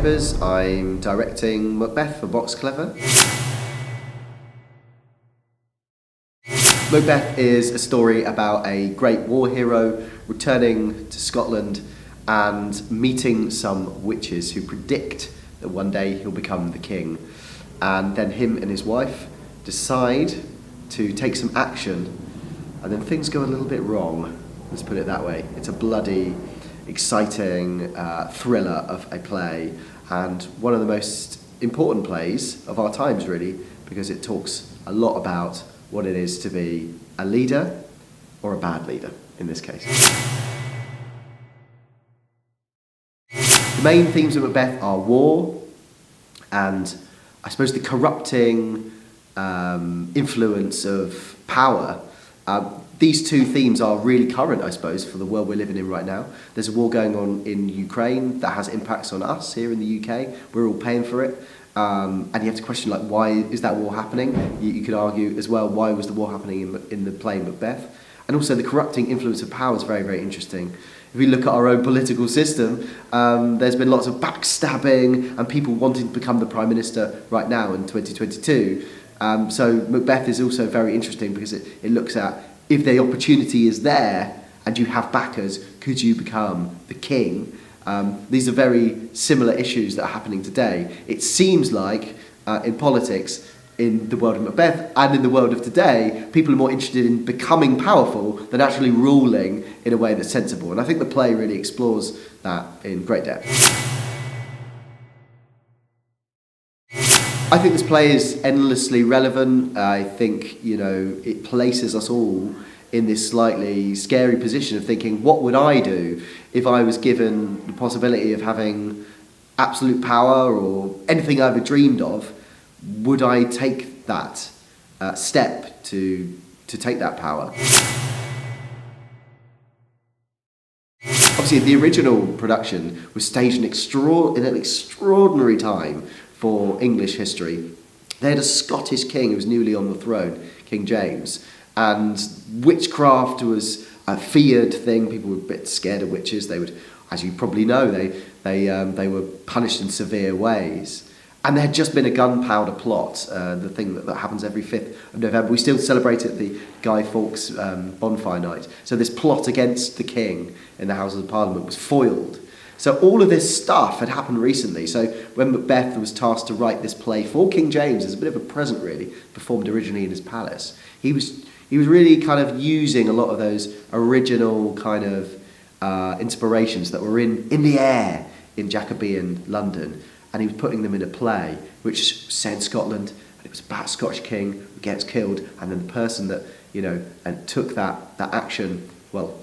Chambers. I'm directing Macbeth for Box Clever. Macbeth is a story about a great war hero returning to Scotland and meeting some witches who predict that one day he'll become the king. And then him and his wife decide to take some action, and then things go a little bit wrong. Let's put it that way. It's a bloody, exciting thriller of a play, and one of the most important plays of our times, really, because it talks a lot about what it is to be a leader or a bad leader, in this case. The main themes of Macbeth are war and, I suppose, the corrupting influence of power. These two themes are really current, I suppose, for the world we're living in right now. There's a war going on in Ukraine that has impacts on us here in the UK. We're all paying for it. And you have to question, like, why is that war happening? You could argue as well, why was the war happening in the play Macbeth? And also the corrupting influence of power is very, very interesting. If we look at our own political system, there's been lots of backstabbing and people wanting to become the Prime Minister right now in 2022. So Macbeth is also very interesting because it looks at, if the opportunity is there and you have backers, could you become the king? These are very similar issues that are happening today. It seems like in politics, in the world of Macbeth and in the world of today, people are more interested in becoming powerful than actually ruling in a way that's sensible. And I think the play really explores that in great depth. I think this play is endlessly relevant. I think, it places us all in this slightly scary position of thinking, what would I do if I was given the possibility of having absolute power or anything I ever dreamed of? Would I take that step to take that power? Obviously, the original production was staged in an extraordinary time for English history. They had a Scottish king who was newly on the throne, King James, and witchcraft was a feared thing. People were a bit scared of witches. They would, as you probably know, they were punished in severe ways. And there had just been a gunpowder plot, the thing that happens every 5th of November. We still celebrate it, the Guy Fawkes bonfire night. So this plot against the king in the Houses of Parliament was foiled. So all of this stuff had happened recently. So when Macbeth was tasked to write this play for King James, as a bit of a present really, performed originally in his palace, he was really kind of using a lot of those original kind of inspirations that were in the air in Jacobean London, and he was putting them in a play which set in Scotland, and it was about a Scottish king who gets killed, and then the person that, and took that action, well,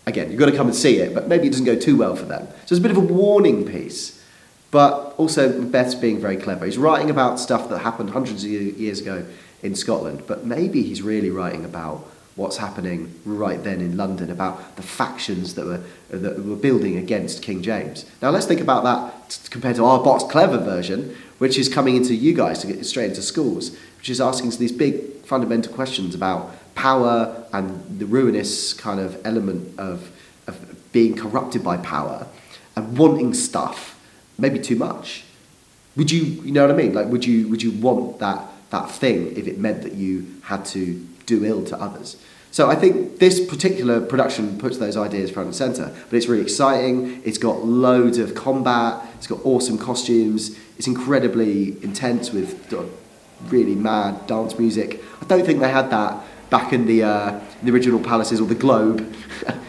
again, you've got to come and see it, but maybe it doesn't go too well for them. So it's a bit of a warning piece, but also Macbeth's being very clever. He's writing about stuff that happened hundreds of years ago in Scotland, but maybe he's really writing about what's happening right then in London, about the factions that were building against King James. Now let's think about that compared to our Box Clever version, which is coming into you guys to get straight into schools, which is asking these big fundamental questions about power and the ruinous kind of element of being corrupted by power and wanting stuff, maybe too much. Would you know what I mean? Like, would you want that thing if it meant that you had to do ill to others? So I think this particular production puts those ideas front and centre, but it's really exciting. It's got loads of combat. It's got awesome costumes. It's incredibly intense with really mad dance music. I don't think they had that back in the original palaces or the Globe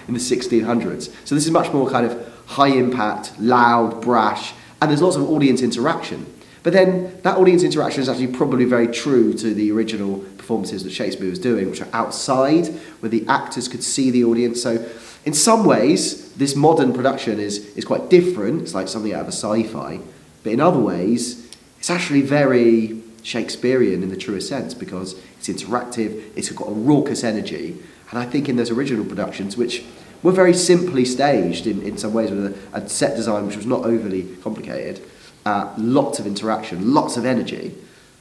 in the 1600s. So this is much more kind of high impact, loud, brash, and there's lots of audience interaction. But then that audience interaction is actually probably very true to the original performances that Shakespeare was doing, which are outside, where the actors could see the audience. So in some ways, this modern production is quite different. It's like something out of a sci-fi. But in other ways, it's actually very Shakespearean in the truest sense, because it's interactive, it's got a raucous energy. And I think in those original productions, which were very simply staged in some ways, with a set design which was not overly complicated, lots of interaction, lots of energy.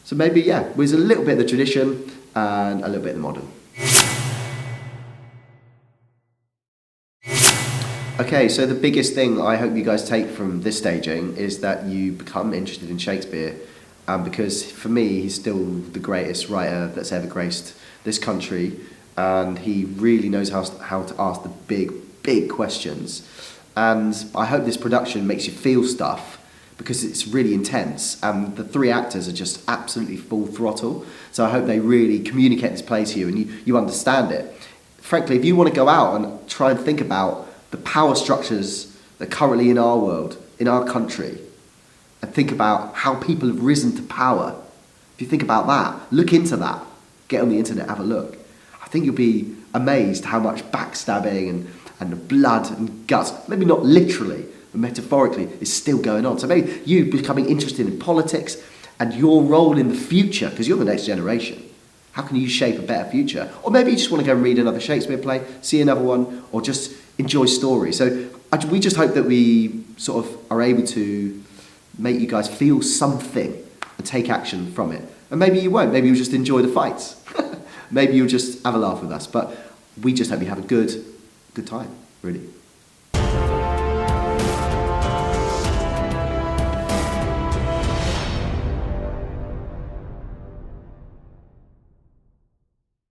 So maybe, there's a little bit of the tradition and a little bit of the modern. Okay, so the biggest thing I hope you guys take from this staging is that you become interested in Shakespeare, because for me, he's still the greatest writer that's ever graced this country, and he really knows how to ask the big questions. And I hope this production makes you feel stuff, because it's really intense, and the three actors are just absolutely full throttle. So I hope they really communicate this play to you, and you understand it. Frankly, if you want to go out and try and think about the power structures that are currently in our world, in our country, and think about how people have risen to power, if you think about that, look into that, get on the internet, have a look. I think you'll be amazed how much backstabbing and blood and guts, maybe not literally, but metaphorically, is still going on. So maybe you becoming interested in politics and your role in the future, because you're the next generation. How can you shape a better future? Or maybe you just want to go and read another Shakespeare play, see another one, or just enjoy stories. So we just hope that we sort of are able to make you guys feel something and take action from it. And maybe you won't. Maybe you'll just enjoy the fights. Maybe you'll just have a laugh with us. But we just hope you have a good time, really.